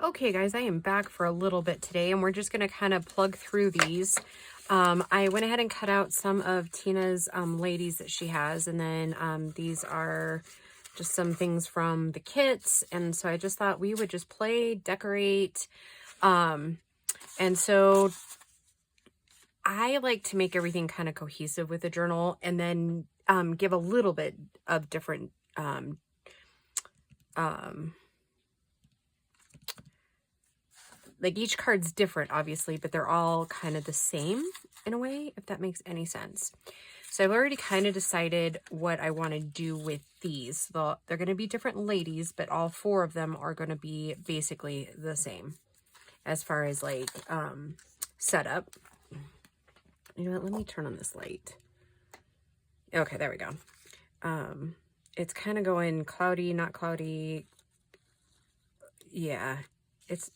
Okay, guys, I am back for a little bit today, and we're just going to kind of plug through these. I went ahead and cut out some of Tina's ladies that she has, and then these are just some things from the kits, and so I just thought we would just play, decorate, and so I like to make everything kind of cohesive with the journal, and then give a little bit of different like each card's different, obviously, but they're all kind of the same in a way, if that makes any sense. So I've already kind of decided what I want to do with these. They're going to be different ladies, but all four of them are going to be basically the same as far as like setup. You know what? Let me turn on this light. Okay, there we go. It's kind of going cloudy, not cloudy. Yeah. It's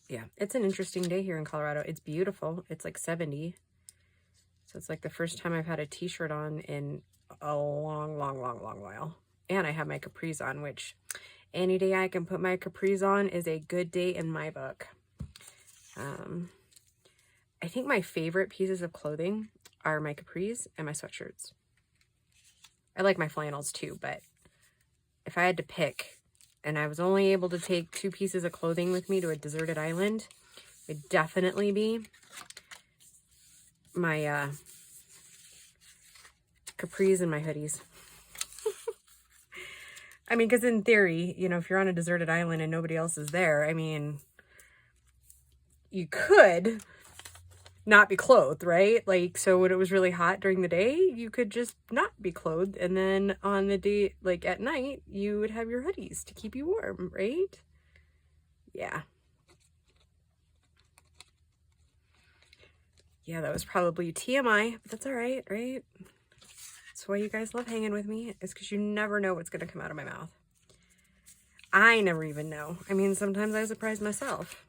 an interesting day here in Colorado. It's beautiful. It's like 70. So it's like the first time I've had a t-shirt on in a long while. And I have my capris on, which any day I can put my capris on is a good day in my book. I think my favorite pieces of clothing are my capris and my sweatshirts. I like my flannels too, but if I had to pick, and I was only able to take 2 pieces of clothing with me to a deserted island, it'd definitely be my capris and my hoodies. I mean, because in theory, you know, if you're on a deserted island and nobody else is there, I mean, you could not be clothed, right? Like, so when it was really hot during the day, you could just not be clothed, and then on the day, like at night, you would have your hoodies to keep you warm, right? Yeah, that was probably TMI, but that's all right, right? That's why you guys love hanging with me, is because you never know what's going to come out of my mouth. I never even know. I mean, sometimes I surprise myself,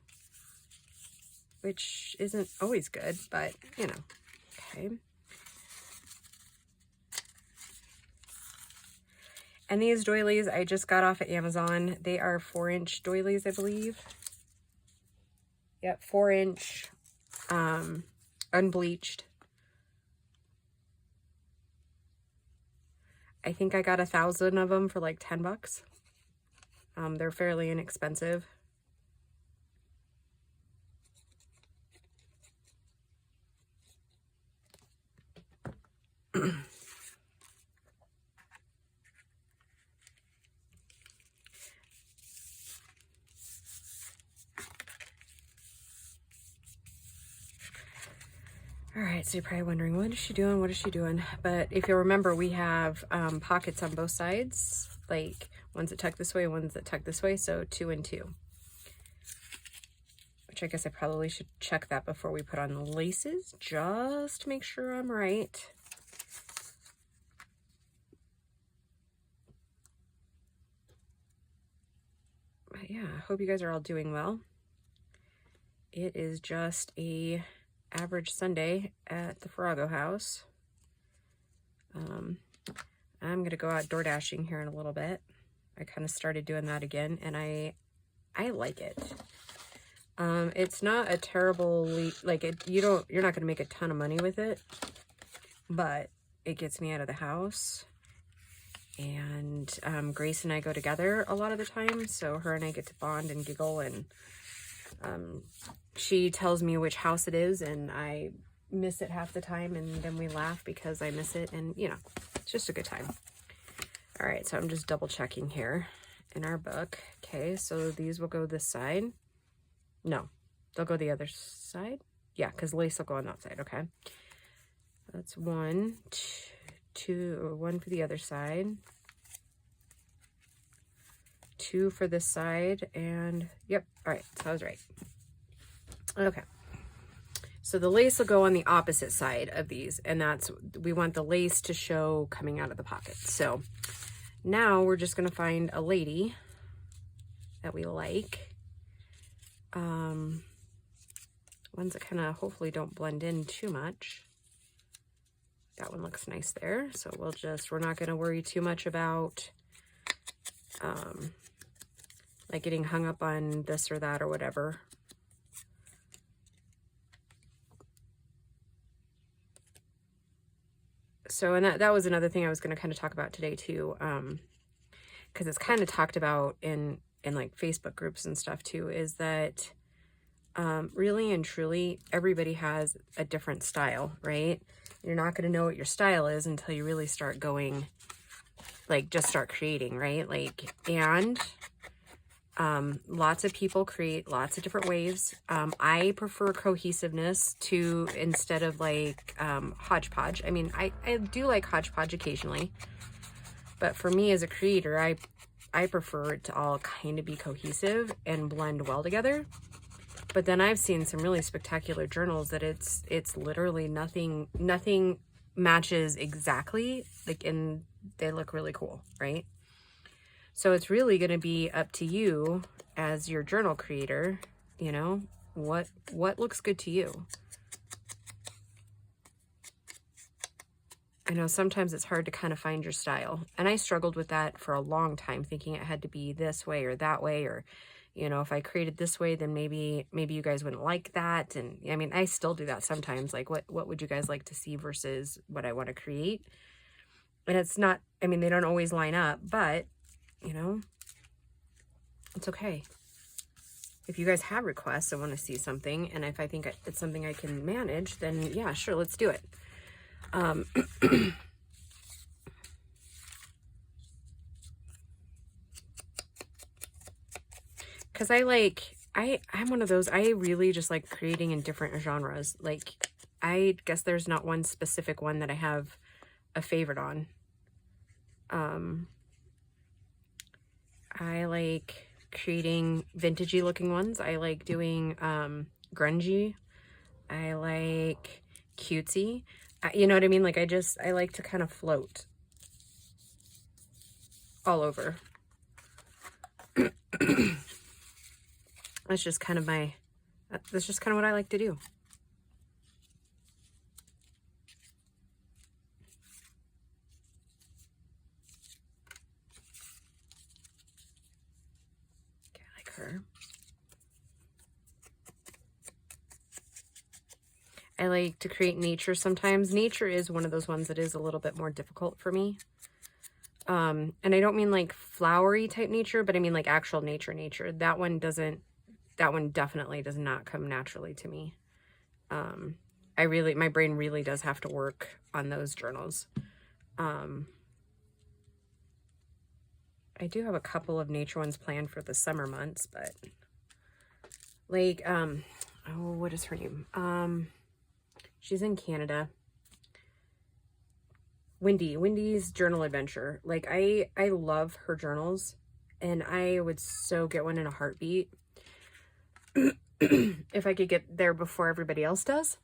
which isn't always good, but, you know, okay. And these doilies I just got off at Amazon. They are 4-inch doilies, I believe. Yep, 4-inch, unbleached. I think I got 1,000 of them for like 10 bucks. They're fairly inexpensive. All right, so you're probably wondering, what is she doing? What is she doing? But if you'll remember, we have pockets on both sides, like ones that tuck this way, ones that tuck this way, so 2 and 2. Which I guess I probably should check that before we put on the laces, just to make sure I'm right. But yeah, I hope you guys are all doing well. It is just a average Sunday at the Farrago house. I'm gonna go out door dashing here in a little bit. I kind of started doing that again, and I like it. It's not a terrible, like, you're not gonna make a ton of money with it, but it gets me out of the house. And Grace and I go together a lot of the time, so her and I get to bond and giggle, and she tells me which house it is, and I miss it half the time, and then we laugh because I miss it, and you know, it's just a good time. All right, so I'm just double checking here in our book. Okay, so these will go this side. No, they'll go the other side. Yeah, because lace will go on that side. Okay, that's 1, 2, 1 for the other side, 2 for this side, and yep, all right, so I was right. Okay, so the lace will go on the opposite side of these, and we want the lace to show coming out of the pocket. So now we're just going to find a lady that we like. Ones that kind of hopefully don't blend in too much. That one looks nice there. So we're not going to worry too much about like getting hung up on this or that or whatever. So, and that was another thing I was going to kind of talk about today too, because it's kind of talked about in like Facebook groups and stuff too, is that really and truly everybody has a different style, right? You're not going to know what your style is until you really start going, like, just start creating, right? Like, and lots of people create lots of different ways. I prefer cohesiveness to, instead of like hodgepodge. I mean, I do like hodgepodge occasionally, but for me as a creator, I prefer it to all kind of be cohesive and blend well together. But then I've seen some really spectacular journals that it's literally nothing matches exactly, like, and they look really cool, right? So it's really going to be up to you as your journal creator, you know, what looks good to you. I know sometimes it's hard to kind of find your style, and I struggled with that for a long time, thinking it had to be this way or that way, or, you know, if I created this way, then maybe you guys wouldn't like that. And I mean, I still do that sometimes. Like, what would you guys like to see versus what I want to create? And it's not, I mean, they don't always line up, but, you know, it's okay. If you guys have requests and want to see something, and if I think it's something I can manage, then yeah, sure, let's do it. Because I'm one of those, I really just like creating in different genres. Like, I guess there's not one specific one that I have a favorite on. I like creating vintagey looking ones. I like doing grungy. I like cutesy. You know what I mean? Like, I like to kind of float all over. That's just kind of what I like to do. Okay, I like her. I like to create nature sometimes. Nature is one of those ones that is a little bit more difficult for me. And I don't mean like flowery type nature, but I mean like actual nature. That one definitely does not come naturally to me. My brain really does have to work on those journals. I do have a couple of nature ones planned for the summer months, but like, oh, what is her name? She's in Canada. Wendy's Journal Adventure. Like, I love her journals, and I would so get one in a heartbeat if I could get there before everybody else does.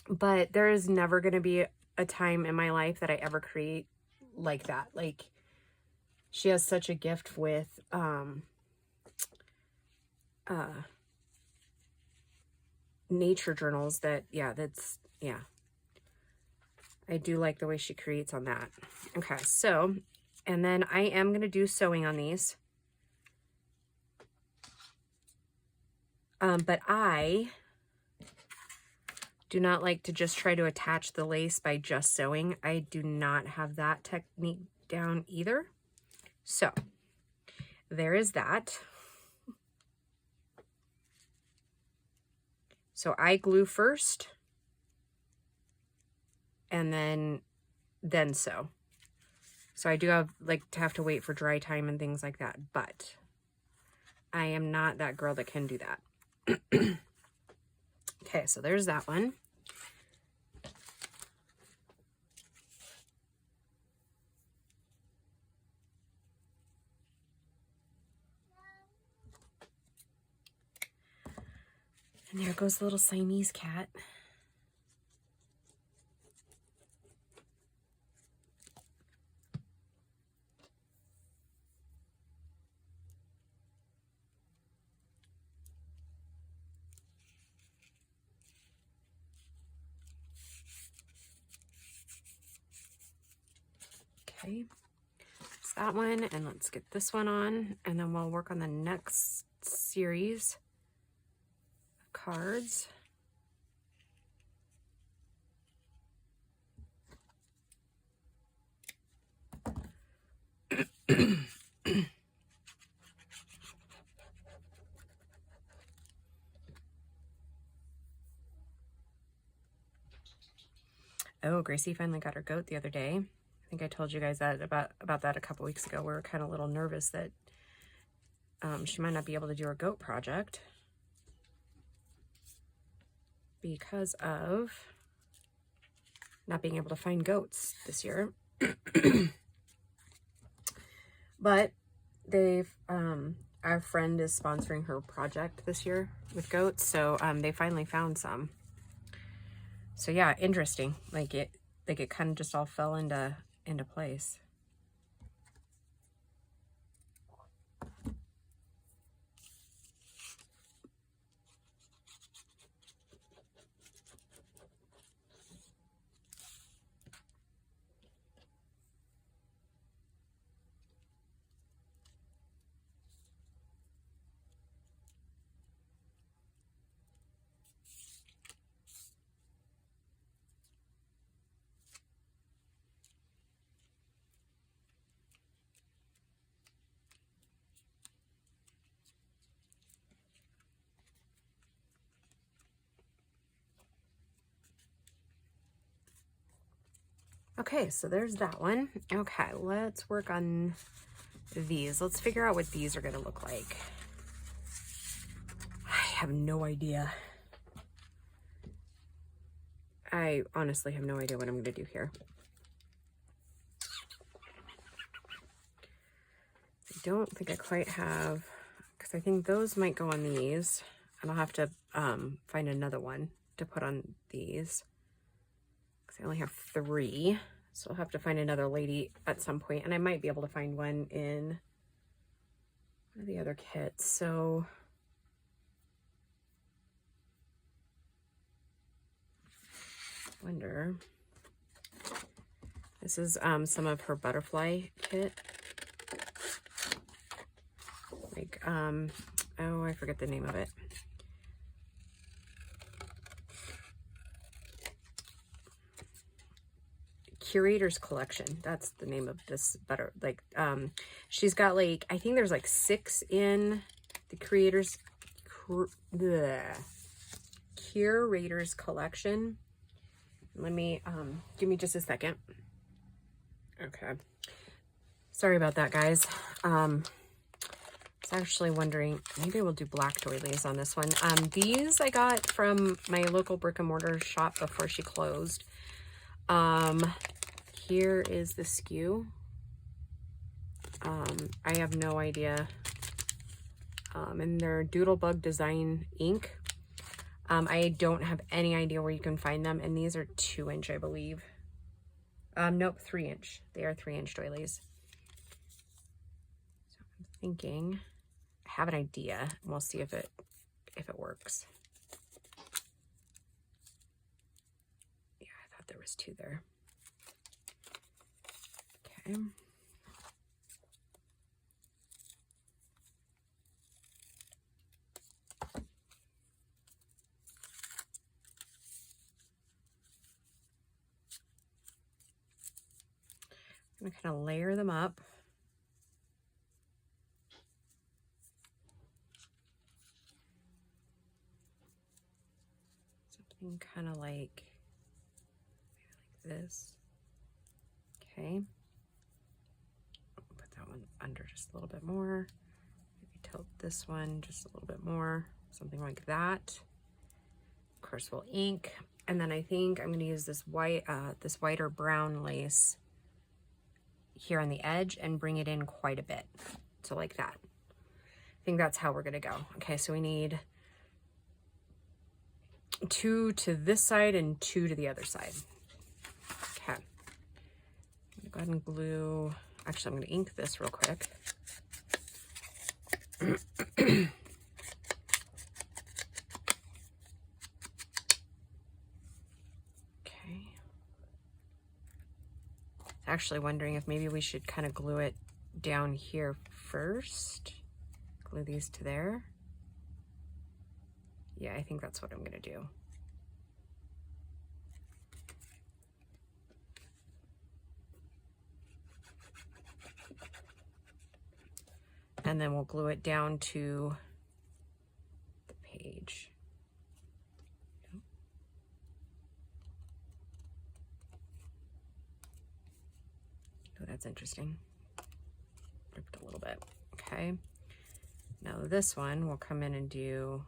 But there is never going to be a time in my life that I ever create like that. Like, she has such a gift with nature journals that, yeah, I do like the way she creates on that. Okay, so, and then I am going to do sewing on these. But I do not like to just try to attach the lace by just sewing. I do not have that technique down either. So, there is that. So I glue first, and then sew. So I do have to wait for dry time and things like that, but I am not that girl that can do that. Okay, so there's that one. And there goes the little Siamese cat. Okay, so that one, and let's get this one on, and then we'll work on the next series of cards. Oh, Gracie finally got her goat the other day. I think I told you guys that about that a couple weeks ago. We were kind of a little nervous that she might not be able to do her goat project because of not being able to find goats this year. But they've our friend is sponsoring her project this year with goats, so they finally found some. So yeah, interesting. Like it kind of just all fell into place. Okay, so there's that one. Okay, let's work on these. Let's figure out what these are going to look like. I have no idea. I honestly have no idea what I'm going to do here. I don't think I quite have, because I think those might go on these, and I'll have to find another one to put on these. I only have 3, so I'll have to find another lady at some point, and I might be able to find one in one of the other kits. So wonder, this is some of her butterfly kit, like oh, I forget the name of it. Curator's Collection, that's the name of this she's got like, I think there's like 6 in the Curator's Collection. Let me give me just a second. Okay, sorry about that, guys. I was actually wondering, maybe we'll do black doilies on this one. These I got from my local brick and mortar shop before she closed. Here is the SKU. I have no idea. And they're Doodlebug Design ink. I don't have any idea where you can find them. And these are 2-inch, I believe. Nope, 3-inch. They are 3-inch doilies. So I'm thinking, I have an idea, and we'll see if it works. Yeah, I thought there was 2 there. Okay. I'm going to kind of layer them up. Something kind of like this. Okay. Put that one under just a little bit more. Maybe tilt this one just a little bit more. Something like that. Of course, we'll ink. And then I think I'm going to use this white, this white or brown lace here on the edge and bring it in quite a bit. So like that. I think that's how we're going to go. Okay, so we need 2 to this side and 2 to the other side. Okay. I'm going to go ahead and glue. Actually, I'm going to ink this real quick. Actually wondering if maybe we should kind of glue it down here first. Glue these to there. Yeah, I think that's what I'm gonna do. And then we'll glue it down to the page. Oh, that's interesting. Ripped a little bit. Okay. Now this one, we'll come in and do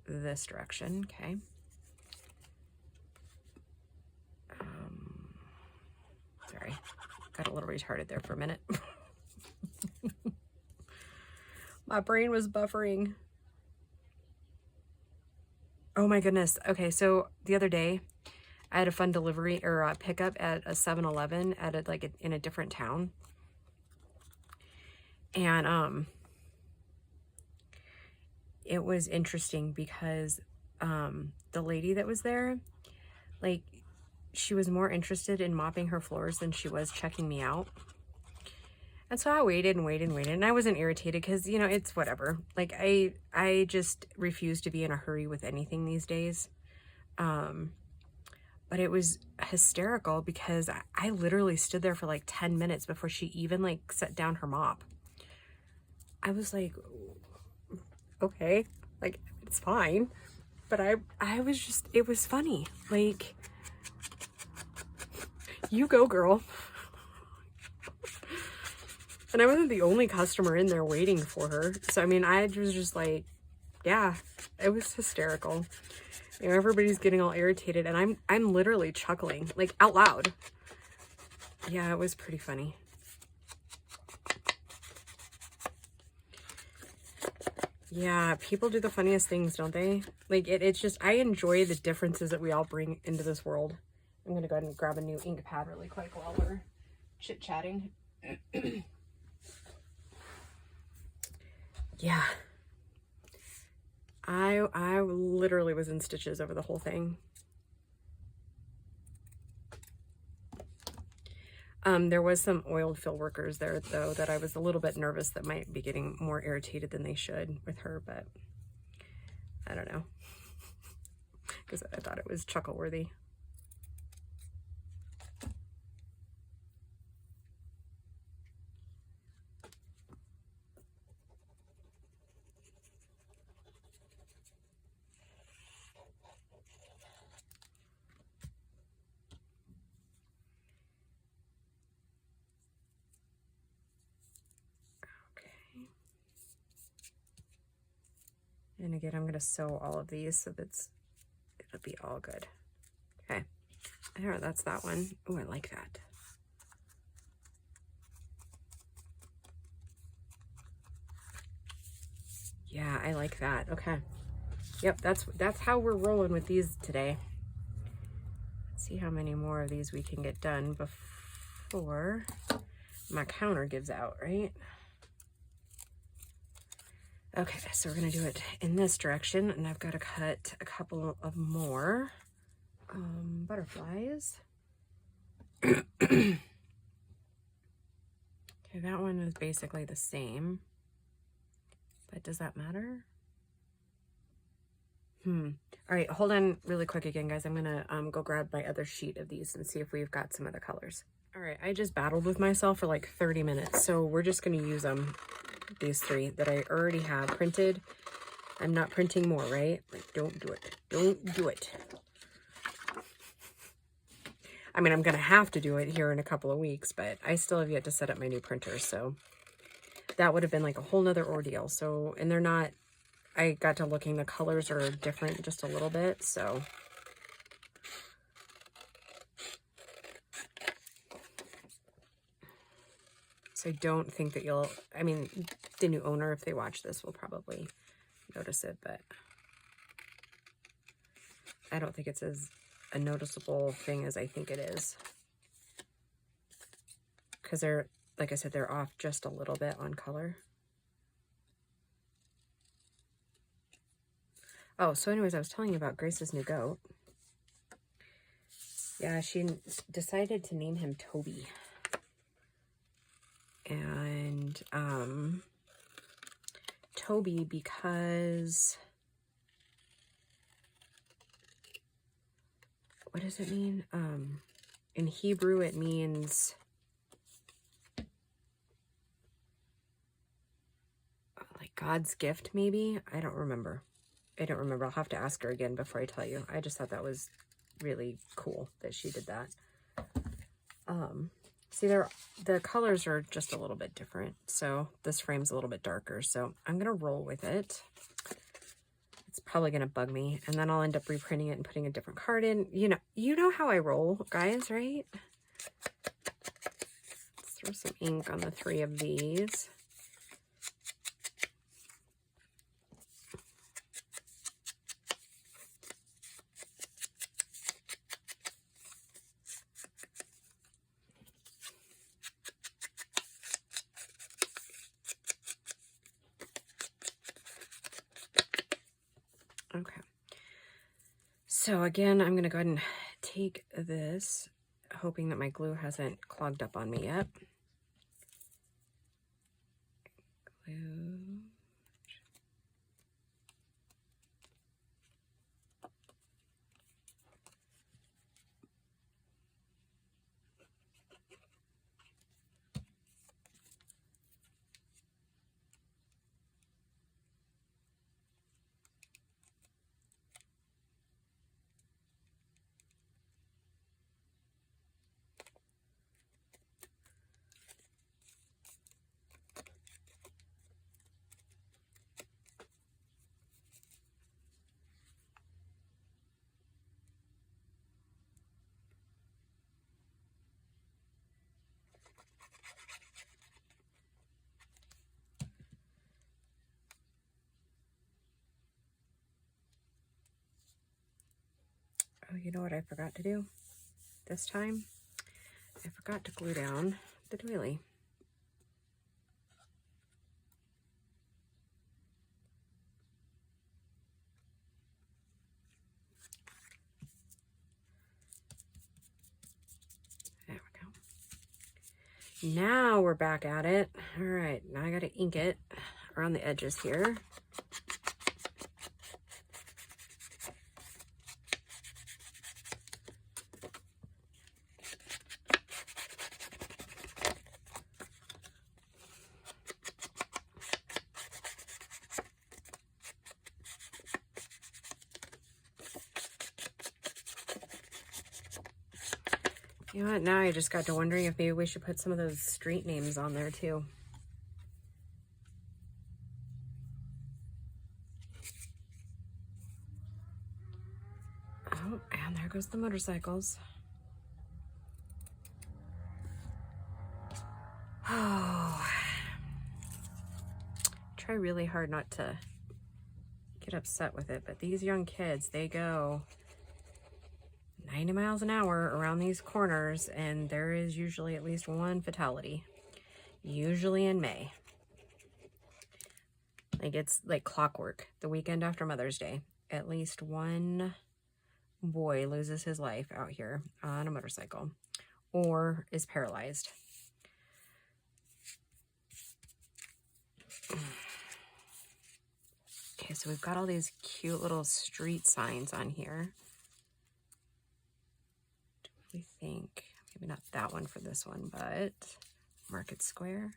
this direction. Okay. Sorry, got a little retarded there for a minute. My brain was buffering. Oh my goodness. Okay, so the other day I had a fun delivery or a pickup at a 7-Eleven at in a different town. And it was interesting because the lady that was there, like, she was more interested in mopping her floors than she was checking me out. And so I waited and waited and waited, and I wasn't irritated because, you know, it's whatever. Like, I just refuse to be in a hurry with anything these days. But it was hysterical because I literally stood there for like 10 minutes before she even like set down her mop. I was like, okay, like, it's fine. But I was just, it was funny. Like, you go, girl. And I wasn't the only customer in there waiting for her. So, I mean, I was just like, yeah, it was hysterical. You know, everybody's getting all irritated and I'm literally chuckling, like, out loud. Yeah, it was pretty funny. Yeah, people do the funniest things, don't they? Like, it's just, I enjoy the differences that we all bring into this world. I'm going to go ahead and grab a new ink pad really quick while we're chit-chatting. Yeah. I literally was in stitches over the whole thing. There was some oiled fill workers there, though, that I was a little bit nervous that might be getting more irritated than they should with her, but I don't know. Because I thought it was chuckle-worthy. And again, I'm going to sew all of these so it'll be all good. Okay. There, that's that one. Oh, I like that. Yeah, I like that. Okay. Yep, that's how we're rolling with these today. Let's see how many more of these we can get done before my counter gives out, right? Okay, so we're gonna do it in this direction, and I've got to cut a couple of more butterflies. Okay, that one is basically the same, but does that matter? All right, hold on really quick again, guys. I'm gonna go grab my other sheet of these and see if we've got some other colors. All right, I just battled with myself for like 30 minutes, so we're just gonna use these three that I already have printed. I'm not printing more, right? Like, don't do it. Don't do it. I mean, I'm gonna have to do it here in a couple of weeks, but I still have yet to set up my new printer, so that would have been like a whole nother ordeal. So, and they're not, I got to looking, the colors are different just a little bit, so. So I don't think that you'll, I mean, the new owner, if they watch this, will probably notice it, but I don't think it's as a noticeable thing as I think it is. Because they're, like I said, they're off just a little bit on color. Oh, so anyways, I was telling you about Grace's new goat. Yeah, she decided to name him Toby. And and Toby, because what does it mean? In Hebrew, it means like God's gift, maybe. I don't remember. I'll have to ask her again before I tell you. I just thought that was really cool that she did that. See, the colors are just a little bit different. So this frame's a little bit darker. So I'm gonna roll with it. It's probably gonna bug me, and then I'll end up reprinting it and putting a different card in. You know how I roll, guys, right? Let's throw some ink on the 3 of these. Okay, so again, I'm going to go ahead and take this, hoping that my glue hasn't clogged up on me yet. Glue. Oh, you know what I forgot to do this time? I forgot to glue down the doily. There we go. Now we're back at it. All right, now I got to ink it around the edges here. You know what, now I just got to wondering if maybe we should put some of those street names on there too. Oh, and there goes the motorcycles. Oh, try really hard not to get upset with it, but these young kids, they go 90 miles an hour around these corners, and there is usually at least one fatality, usually in May. Like, it's like clockwork. The weekend after Mother's Day, at least one boy loses his life out here on a motorcycle or is paralyzed. Okay, so we've got all these cute little street signs on here. We think maybe not that one for this one, but Market Square.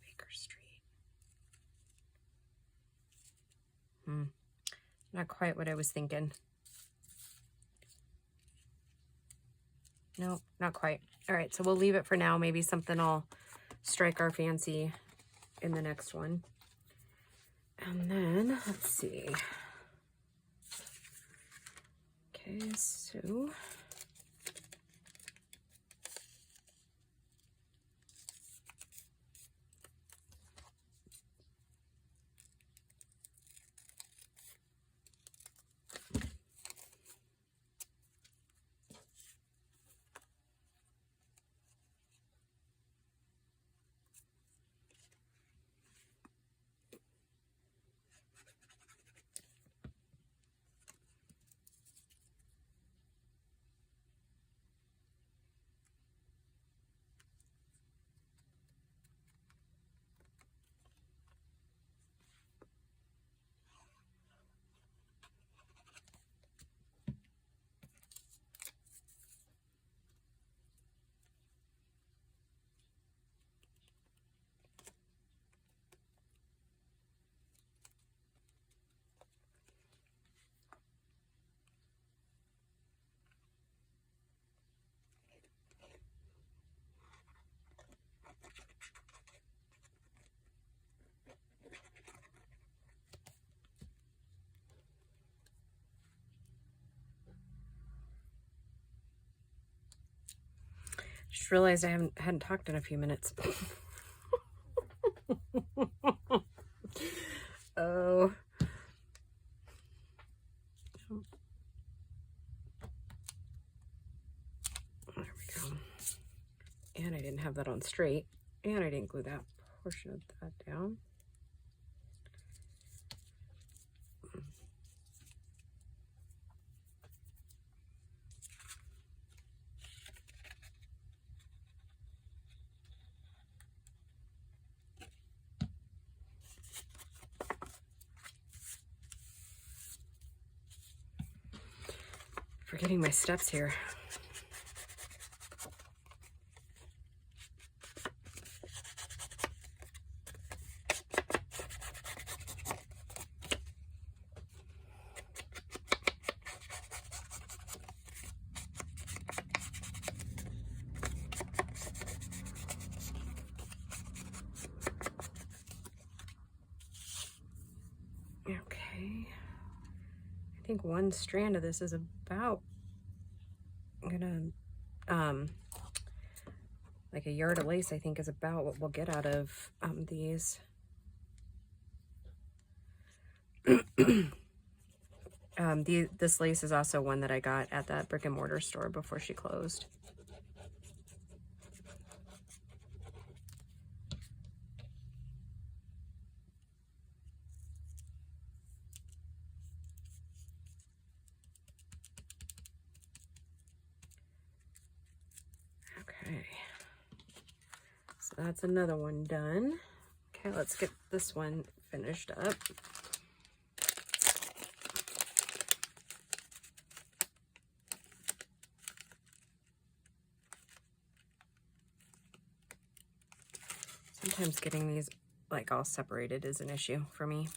Baker Street. Not quite what I was thinking. No, not quite. All right, so we'll leave it for now. Maybe something will strike our fancy in the next one. And then, let's see. Okay, so Just realized I hadn't talked in a few minutes. Oh. There we go. And I didn't have that on straight. And I didn't glue that portion of that down. Forgetting my steps here. Okay. I think one strand of this is about, I'm gonna, like a yard of lace, I think, is about what we'll get out of these. This lace is also one that I got at that brick and mortar store before she closed. Okay, so that's another one done. Okay, let's get this one finished up. Sometimes getting these like all separated is an issue for me.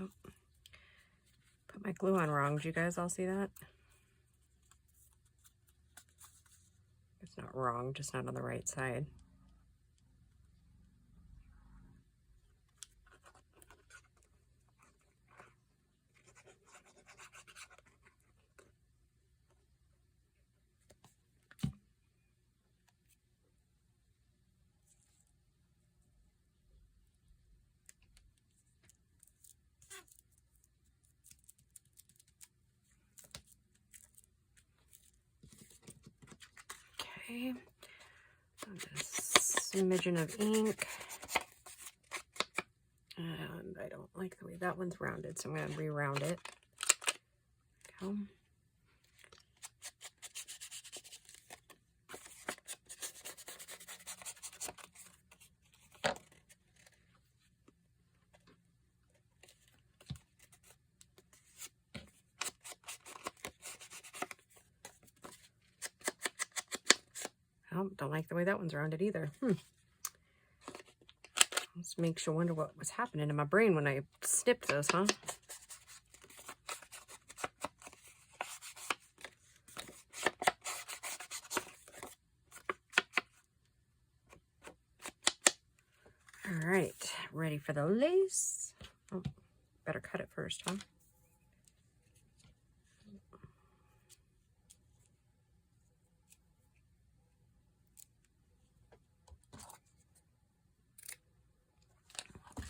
Oh, put my glue on wrong. Did you guys all see that? It's not wrong, just not on the right side. Okay, a smidgen of ink, and I don't like the way that one's rounded, so I'm going to re-round it. Go. Oh, don't like the way that one's rounded either. This makes you wonder what was happening in my brain when I snipped those, huh? All right, ready for the lace. Oh, better cut it first, huh?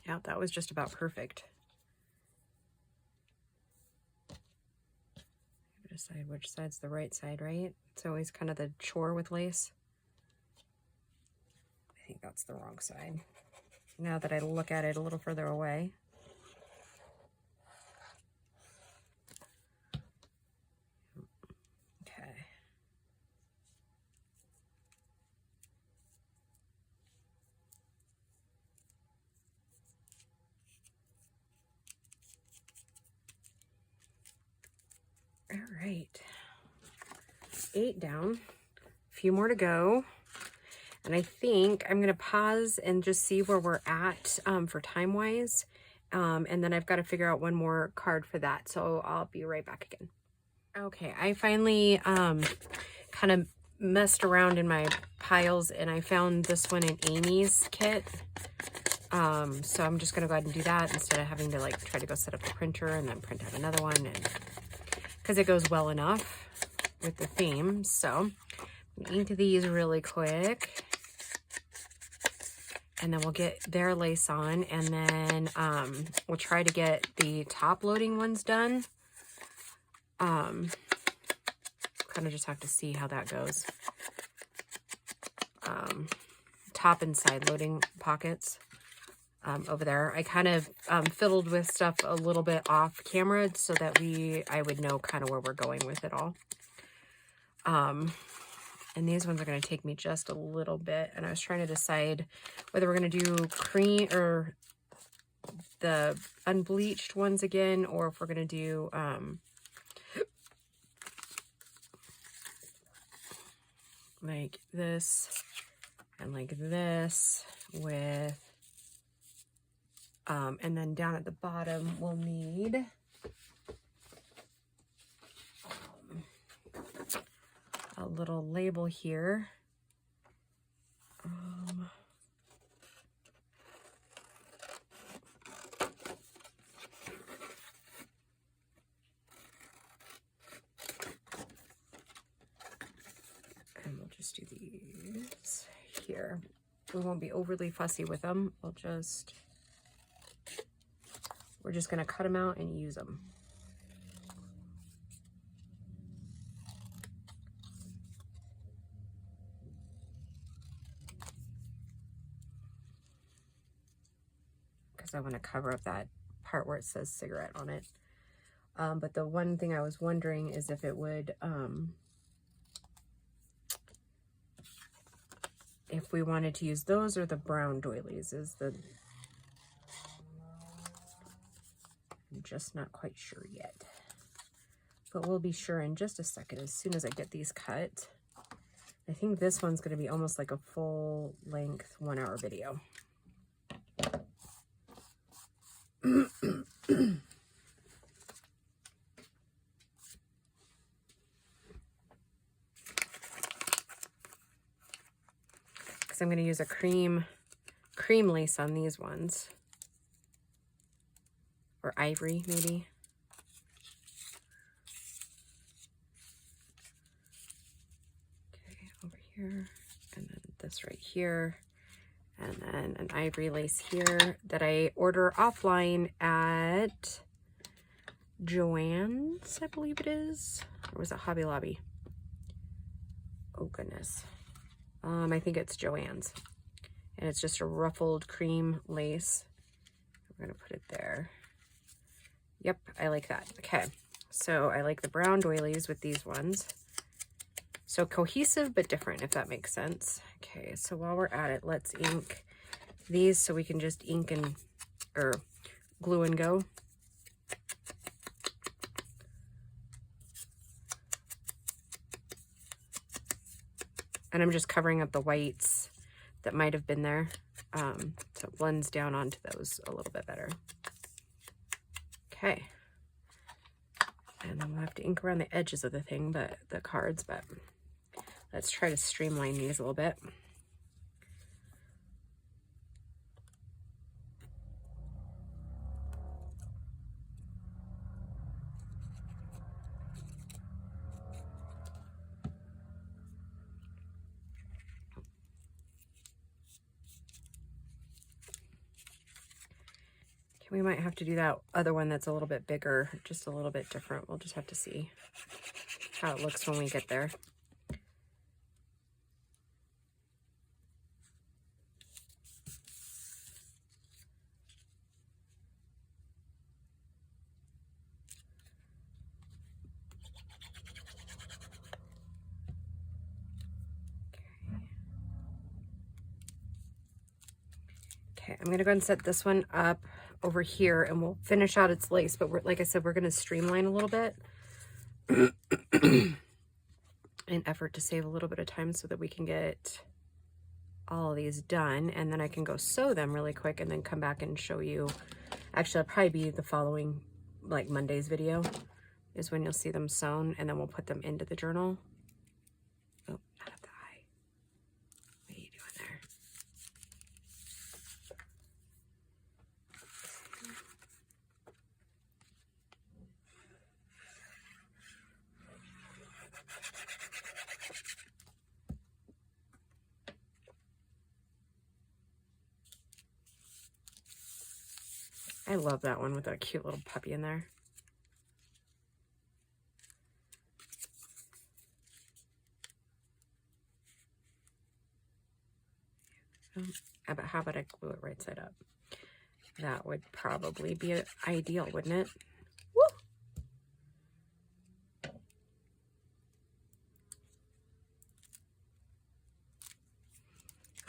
Yeah, that was just about perfect. Decide which side's the right side, right? It's always kind of the chore with lace. that's the wrong side. Now that I look at it a little further away. Okay. All right. 8 down. A few more to go. And I think I'm going to pause and just see where we're at for time-wise. And then I've got to figure out one more card for that. So I'll be right back again. Okay, I finally kind of messed around in my piles and I found this one in Amy's kit. So I'm just going to go ahead and do that instead of having to like try to go set up the printer and then print out another one. And because it goes well enough with the theme. So I'm going to ink these really quick. And then we'll get their lace on, and then we'll try to get the top loading ones done. Kind of just have to see how that goes. Top and side loading pockets over there. I kind of fiddled with stuff a little bit off camera so that I would know kind of where we're going with it all. And these ones are going to take me just a little bit. And I was trying to decide whether we're going to do cream or the unbleached ones again, or if we're going to do like this and like this with, and then down at the bottom we'll need a little label here. And we'll just do these here. We won't be overly fussy with them. We're just going to cut them out and use them. I want to cover up that part where it says cigarette on it. But the one thing I was wondering is if it would, if we wanted to use those or the brown doilies I'm just not quite sure yet. But we'll be sure in just a second as soon as I get these cut. I think this one's going to be almost like a full length 1-hour video. Because I'm going to use a cream lace on these ones, or ivory maybe. Okay, over here, and then this right here. And then an ivory lace here that I order offline at Joann's, I believe it is. Or was it Hobby Lobby? Oh, goodness. I think it's Joann's. And it's just a ruffled cream lace. I'm going to put it there. Yep, I like that. Okay, so I like the brown doilies with these ones. So cohesive but different, if that makes sense. Okay, so while we're at it, let's ink these so we can just ink and, or glue and go. And I'm just covering up the whites that might have been there. So it blends down onto those a little bit better. Okay. And then we'll have to ink around the edges of the thing, but the cards, but let's try to streamline these a little bit. We might have to do that other one that's a little bit bigger, just a little bit different. We'll just have to see how it looks when we get there. Okay, I'm gonna go ahead and set this one up over here and we'll finish out its lace, but like I said, we're gonna streamline a little bit in effort to save a little bit of time so that we can get all of these done, and then I can go sew them really quick and then come back and show you. Actually, it'll probably be the following, like Monday's video is when you'll see them sewn, and then we'll put them into the journal. Oh, not up the eye. What are you doing there? I love that one with that cute little puppy in there. But how about I glue it right side up? That would probably be ideal, wouldn't it? Woo!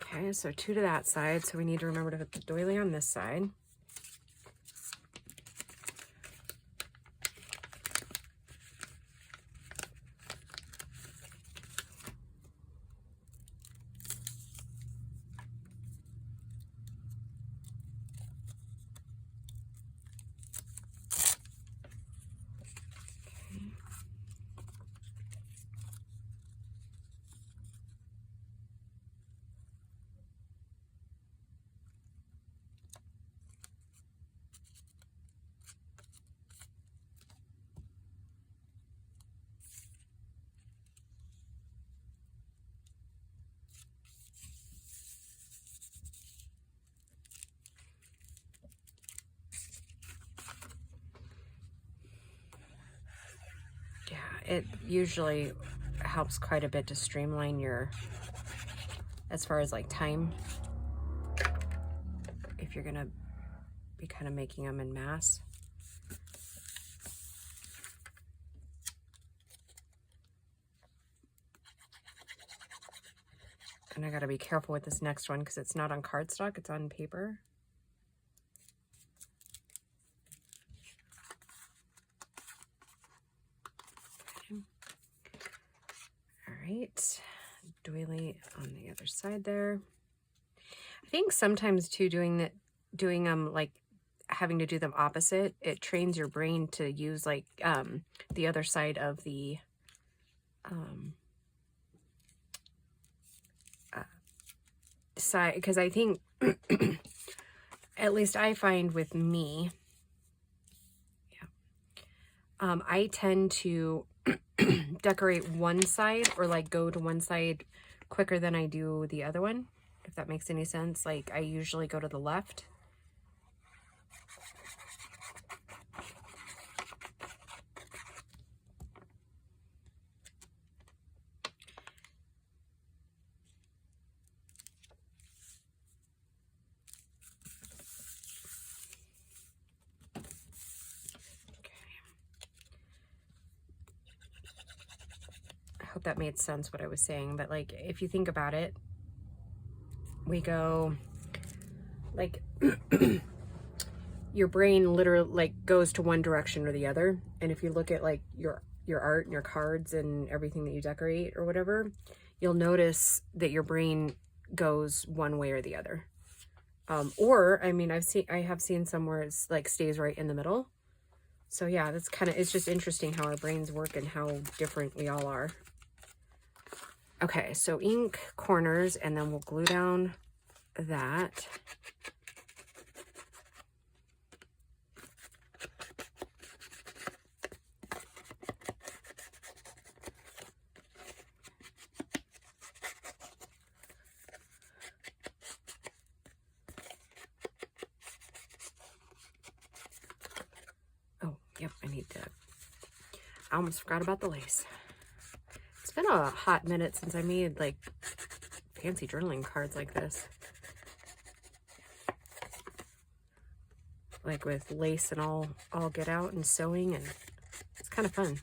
Okay, so 2 to that side. So we need to remember to put the doily on this side. It usually helps quite a bit to streamline your, as far as like time, if you're gonna be kind of making them in mass. And I gotta be careful with this next one because it's not on cardstock, it's on paper. Right, doily on the other side there. I think sometimes too doing them like having to do them opposite, it trains your brain to use like the other side of the side, because I think at least I find with me, I tend to decorate one side or like go to one side quicker than I do the other one, if that makes any sense. Like I usually go to the left. Hope that made sense what I was saying, but like if you think about it, we go like your brain literally like goes to one direction or the other, and if you look at like your art and your cards and everything that you decorate or whatever, you'll notice that your brain goes one way or the other. Or I mean, I have seen somewhere it's like stays right in the middle. So yeah, that's kind of, it's just interesting how our brains work and how different we all are. Okay, so ink corners, and then we'll glue down that. Oh, yep, I almost forgot about the lace. It's been a hot minute since I made like fancy journaling cards like this. Like with lace and all get out and sewing, and it's kind of fun.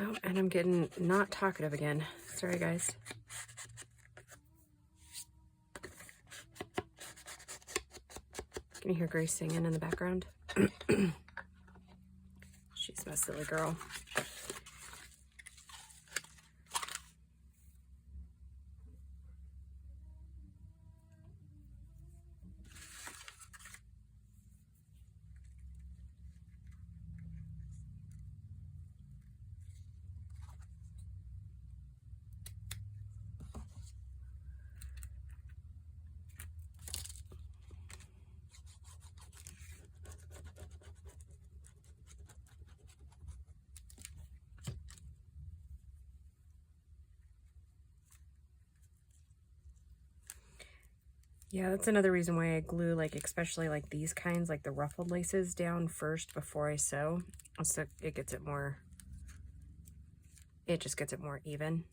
Oh, and I'm getting not talkative again. Sorry, guys. Can you hear Grace singing in the background? She's my silly girl. Yeah, that's another reason why I glue, like, especially like these kinds, like the ruffled laces, down first before I sew. So it gets it more, it just gets it more even.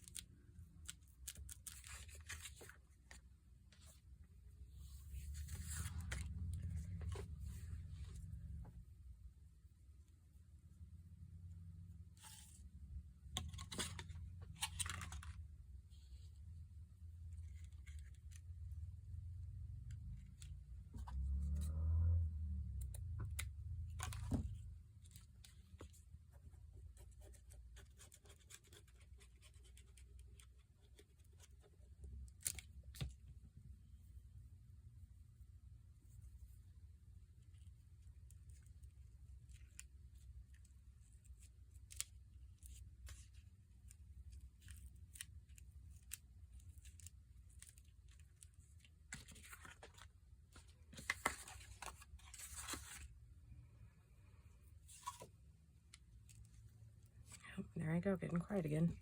There I go, getting quiet again.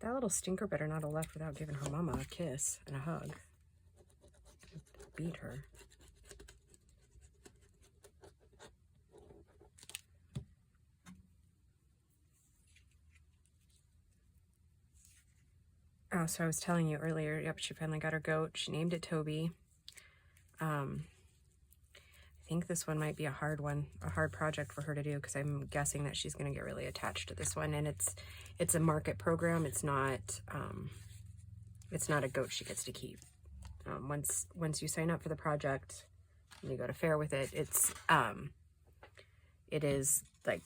That little stinker better not have left without giving her mama a kiss and a hug. Beat her. Oh, so I was telling you earlier, yep, she finally got her goat. She named it Toby. I think this one might be a hard one, a hard project for her to do, because I'm guessing that she's going to get really attached to this one. And it's a market program. It's not a goat she gets to keep. Once you sign up for the project and you go to fair with it, it is like,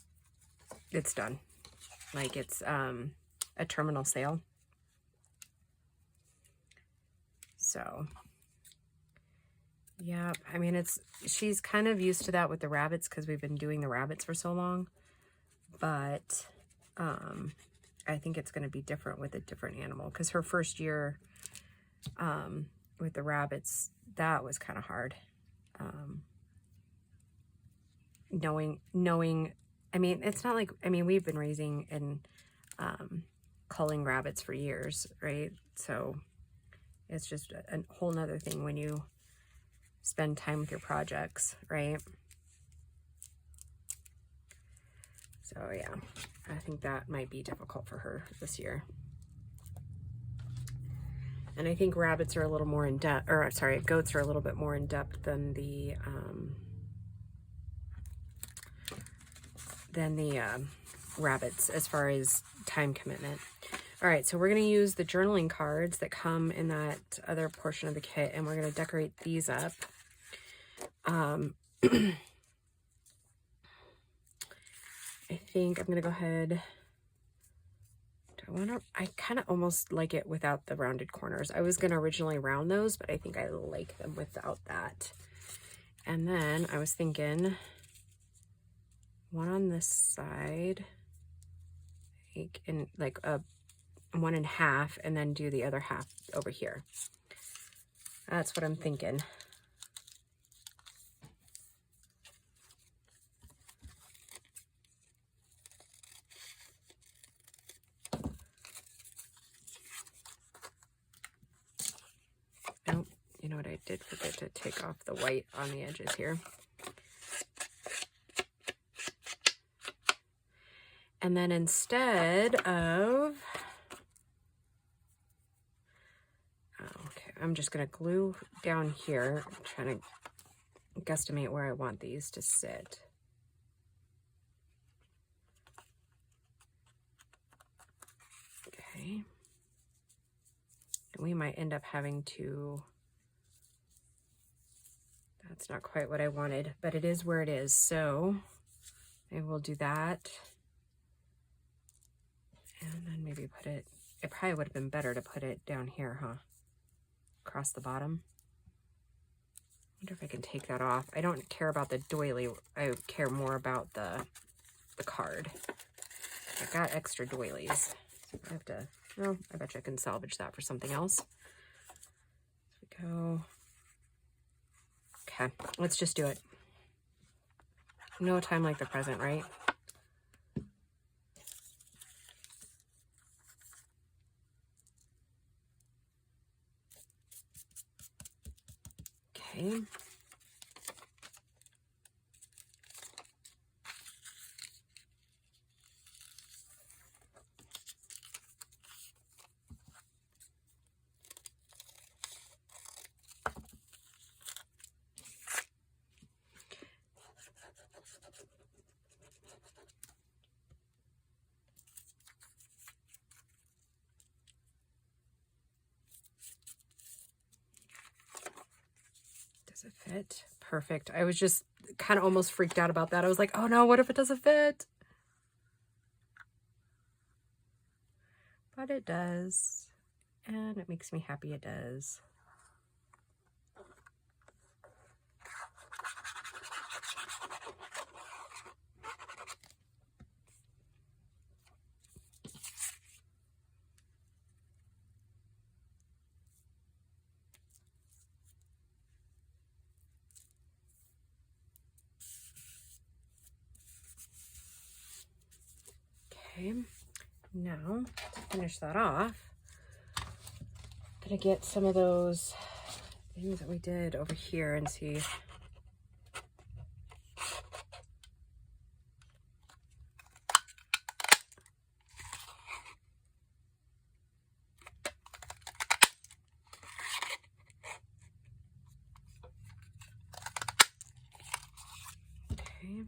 it's done. Like, it's a terminal sale. So yeah, I mean, she's kind of used to that with the rabbits because we've been doing the rabbits for so long, but I think it's going to be different with a different animal, because her first year with the rabbits, that was kind of hard. Knowing, I mean, it's not like, I mean, we've been raising and culling rabbits for years, right? So it's just a whole nother thing when you spend time with your projects, right? So yeah, I think that might be difficult for her this year. And I think rabbits are a little more in depth, or sorry, goats are a little bit more in depth than the rabbits as far as time commitment. All right, so we're going to use the journaling cards that come in that other portion of the kit, and we're going to decorate these up. I think I'm going to go ahead. I kind of almost like it without the rounded corners. I was going to originally round those, but I think I like them without that. And then I was thinking one on this side, like a 1.5, and then do the other half over here. That's what I'm thinking. Oh, you know what? I did forget to take off the white on the edges here. And then instead of, okay, I'm just going to glue down here. I'm trying to guesstimate where I want these to sit. we might end up having to, that's not quite what I wanted, but it is where it is. So maybe we'll do that. And then maybe put it, it probably would have been better to put it down here, huh? Across the bottom. I wonder if I can take that off. I don't care about the doily. I care more about the card. I got extra doilies. So I have to, well, I bet you I can salvage that for something else. There we go. Okay, let's just do it. No time like the present, right? Okay. Does it fit? Perfect. I was just kind of almost freaked out about that. I was like, oh no, what if it doesn't fit? But it does. And it makes me happy it does. Okay, now to finish that off, I'm gonna get some of those things that we did over here and see. Okay.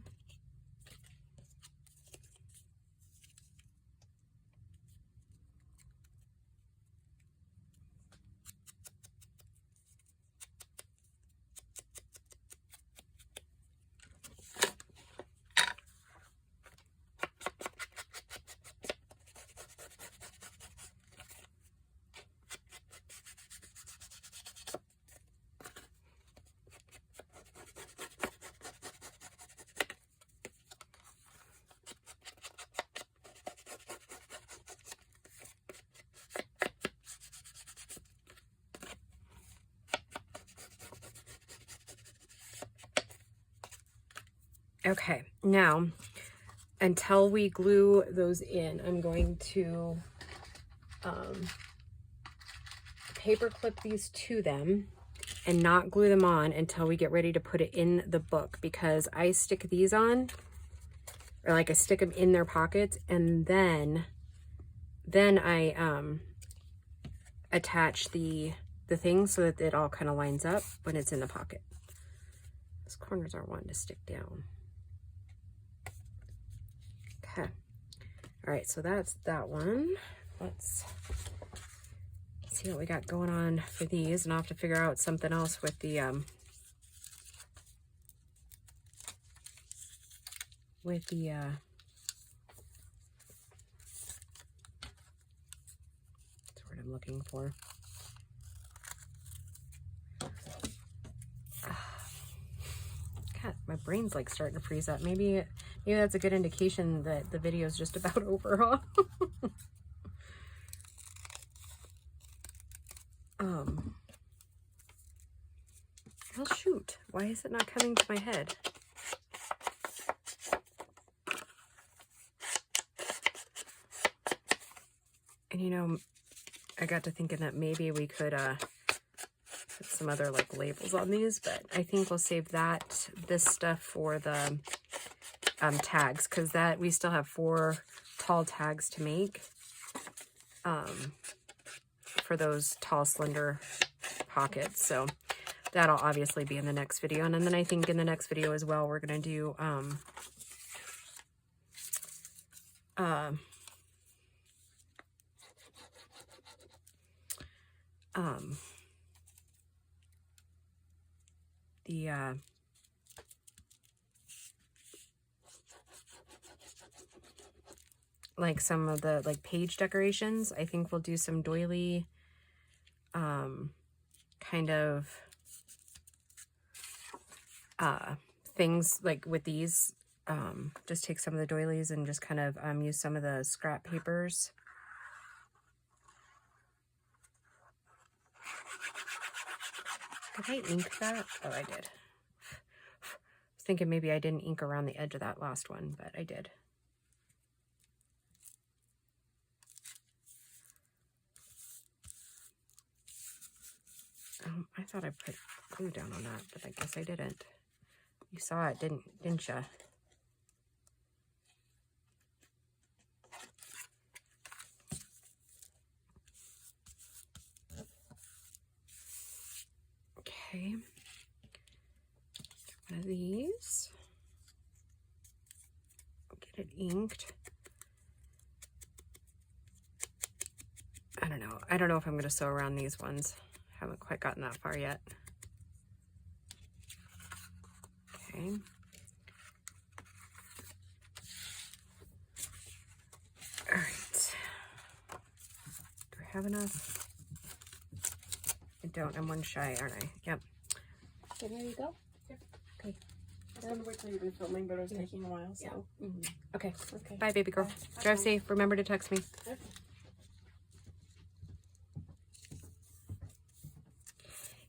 Okay, now until we glue those in, I'm going to paper clip these to them and not glue them on until we get ready to put it in the book, because I stick these on, or like I stick them in their pockets, and then I attach the thing so that it all kind of lines up when it's in the pocket. Those corners aren't wanting to stick down. Okay. All right, so that's that one. Let's see what we got going on for these, and I'll have to figure out something else with the that's what I'm looking for. God, my brain's like starting to freeze up. Maybe that's a good indication that the video is just about over, huh? Well, shoot. Why is it not coming to my head? And you know, I got to thinking that maybe we could put some other like labels on these, but I think we'll save this stuff for the tags, because that we still have 4 tall tags to make for those tall slender pockets. So that'll obviously be in the next video. And then I think in the next video as well, we're going to do like some of the like page decorations. I think we'll do some doily kind of things like with these. Just take some of the doilies and just kind of use some of the scrap papers. Did I ink that? Oh, I did. I was thinking maybe I didn't ink around the edge of that last one, but I did. I thought I put glue down on that, but I guess I didn't. You saw it, didn't you? Okay. One of these. Get it inked. I don't know. I don't know if I'm going to sew around these ones. Haven't quite gotten that far yet. Okay. All right. Do I have enough? I don't. I'm one shy, aren't I? Yep. So there you go. Yep. Okay. I wanted to wait till you've been filming, but it was taking a while, so. Yeah. Okay. Okay. Bye, baby girl. Bye. Drive safe. Remember to text me. Okay.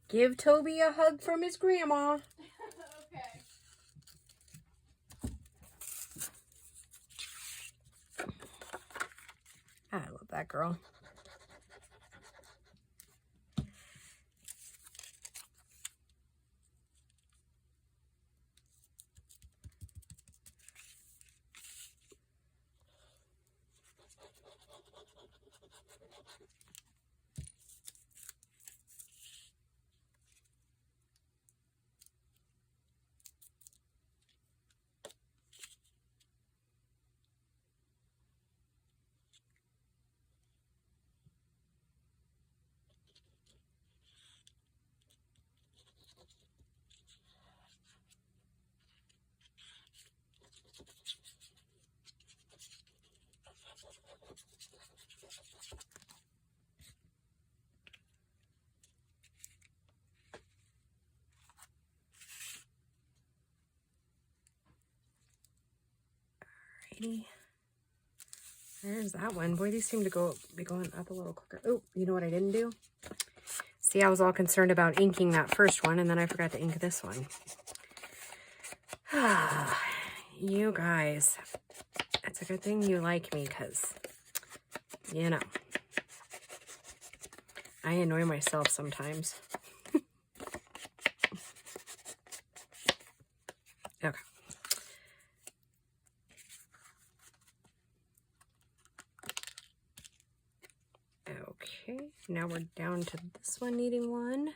Give Toby a hug from his grandma. Okay. I love that girl. Alrighty. There's that one. Boy, these seem to be going up a little quicker. Oh, you know what I didn't do? See, I was all concerned about inking that first one, and then I forgot to ink this one. You guys, it's a good thing you like me, because, you know, I annoy myself sometimes. Okay. Okay, now we're down to this one needing one.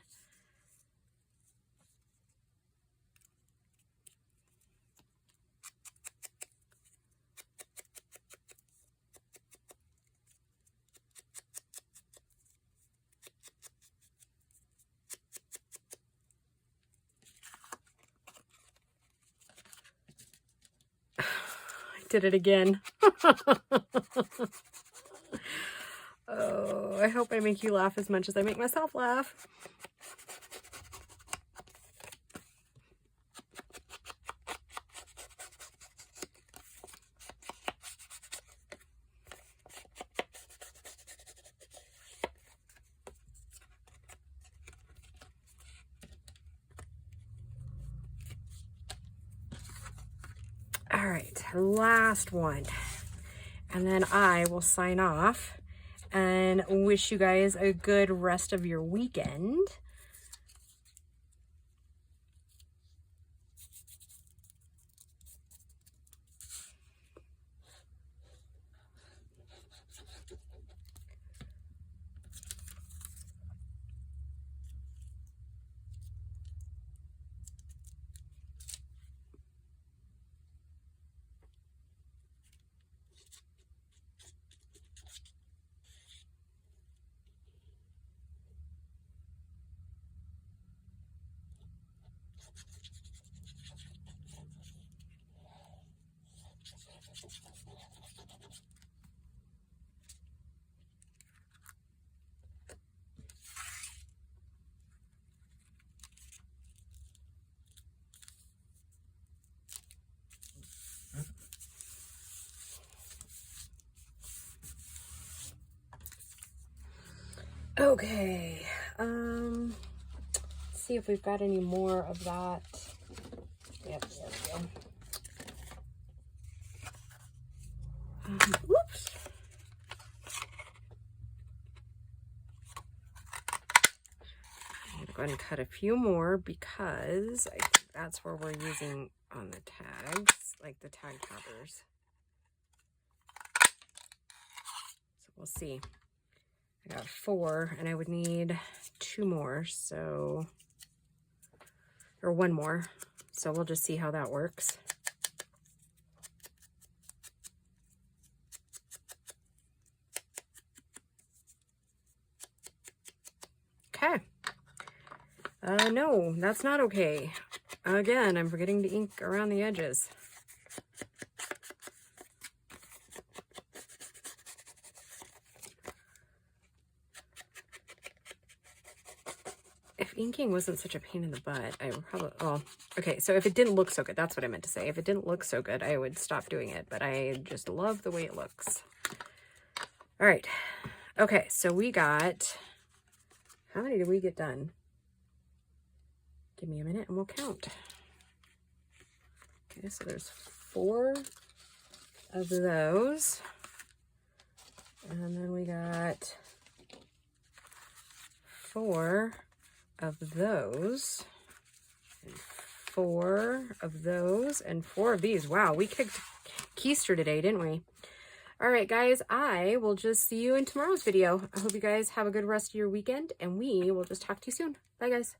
I did it again. Oh, I hope I make you laugh as much as I make myself laugh. All right, last one. And then I will sign off and wish you guys a good rest of your weekend. Okay, let's see if we've got any more of that. Yep, there we go. Whoops. I'm gonna go ahead and cut a few more because I think that's where we're using on the tags, like the tag toppers. So we'll see. I got 4 and I would need 2 more, so, or 1 more. So we'll just see how that works. Okay. No, that's not okay. Again, I'm forgetting to ink around the edges. If inking wasn't such a pain in the butt, I would probably, oh, okay, so if it didn't look so good, that's what I meant to say. If it didn't look so good, I would stop doing it, but I just love the way it looks. All right, okay, so we got, how many did we get done? Give me a minute and we'll count. Okay, so there's 4 of those. And then we got 4 of those. And 4 of those. And 4 of these. Wow, we kicked keister today, didn't we? All right, guys, I will just see you in tomorrow's video. I hope you guys have a good rest of your weekend, and we will just talk to you soon. Bye, guys.